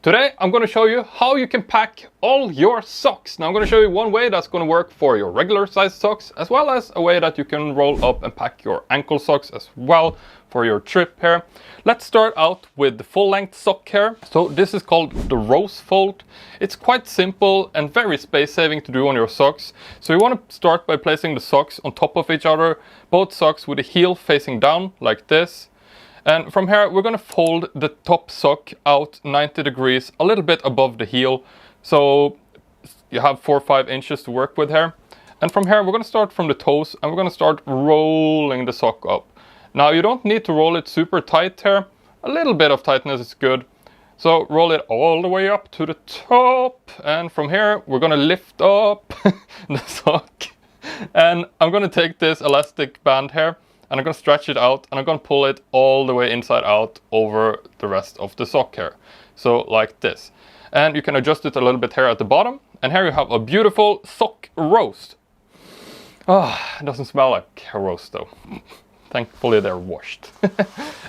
Today I'm going to show you how you can pack all your socks. Now I'm going to show you one way that's going to work for your regular size socks, as well as a way that you can roll up and pack your ankle socks as well for your trip here. Let's start out with the full length sock here. So this is called the rose fold. It's quite simple and very space saving to do on your socks. So you want to start by placing the socks on top of each other, both socks with the heel facing down like this. And from here, we're going to fold the top sock out 90 degrees, a little bit above the heel. So you have 4 or 5 inches to work with here. And from here, we're going to start from the toes and we're going to start rolling the sock up. Now, you don't need to roll it super tight here. A little bit of tightness is good. So roll it all the way up to the top. And from here, we're going to lift up the sock. And I'm going to take this elastic band here. And I'm going to stretch it out and I'm going to pull it all the way inside out over the rest of the sock here. So like this. And you can adjust it a little bit here at the bottom. And here you have a beautiful sock roast. Oh, it doesn't smell like a roast though. Thankfully they're washed.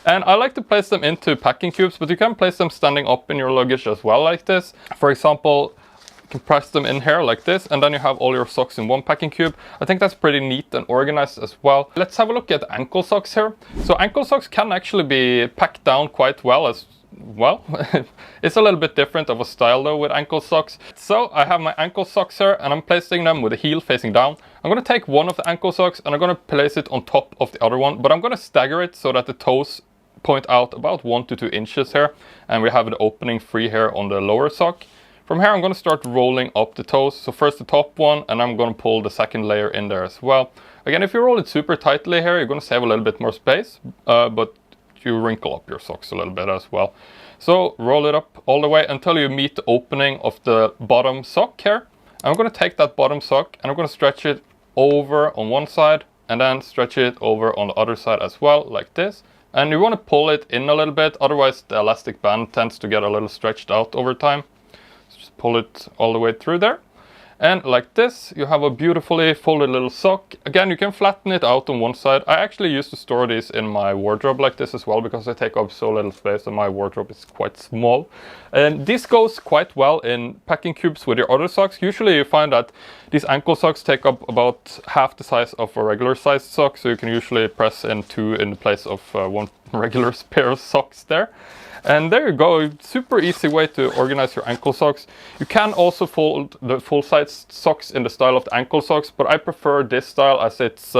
And I like to place them into packing cubes, but you can place them standing up in your luggage as well like this. For example, you can press them in here like this, and then you have all your socks in one packing cube. I think that's pretty neat and organized as well. Let's have a look at ankle socks here. So ankle socks can actually be packed down quite well as well. It's a little bit different of a style though with ankle socks. So I have my ankle socks here and I'm placing them with the heel facing down. I'm going to take one of the ankle socks and I'm going to place it on top of the other one, but I'm going to stagger it so that the toes point out about 1 to 2 inches here, and we have the opening free here on the lower sock. From here I'm going to start rolling up the toes. So first the top one, and I'm going to pull the second layer in there as well. Again, if you roll it super tightly here, you're going to save a little bit more space, but you wrinkle up your socks a little bit as well. So roll it up all the way until you meet the opening of the bottom sock here. I'm going to take that bottom sock and I'm going to stretch it over on one side and then stretch it over on the other side as well, like this. And you want to pull it in a little bit, otherwise the elastic band tends to get a little stretched out over time. Just pull it all the way through there. And like this, you have a beautifully folded little sock. Again, you can flatten it out on one side. I actually used to store these in my wardrobe like this as well, because they take up so little space and my wardrobe is quite small. And this goes quite well in packing cubes with your other socks. Usually you find that these ankle socks take up about half the size of a regular sized sock. So you can usually press in 2 in the place of one regular pair of socks there. And there you go, super easy way to organize your ankle socks. You can also fold the full-size socks in the style of the ankle socks, but I prefer this style as it's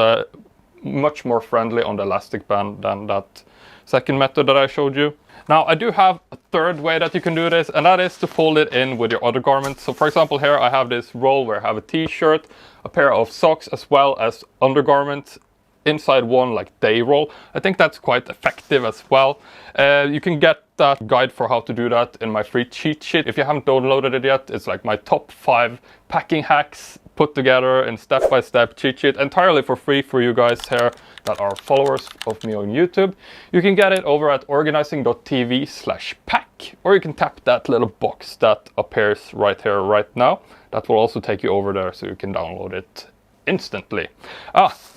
much more friendly on the elastic band than that second method that I showed you. Now I do have a third way that you can do this, and that is to fold it in with your other garments. So for example here I have this roll where I have a t-shirt, a pair of socks as well as undergarments inside one like day roll. I think that's quite effective as well. You can get that guide for how to do that in my free cheat sheet. If you haven't downloaded it yet, it's like my top 5 packing hacks put together in step-by-step cheat sheet entirely for free for you guys here that are followers of me on YouTube. You can get it over at organizing.tv/pack, or you can tap that little box that appears right here right now. That will also take you over there so you can download it instantly.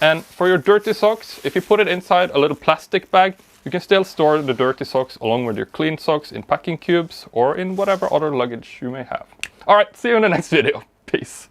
And for your dirty socks, if you put it inside a little plastic bag, you can still store the dirty socks along with your clean socks in packing cubes or in whatever other luggage you may have. All right, see you in the next video. Peace.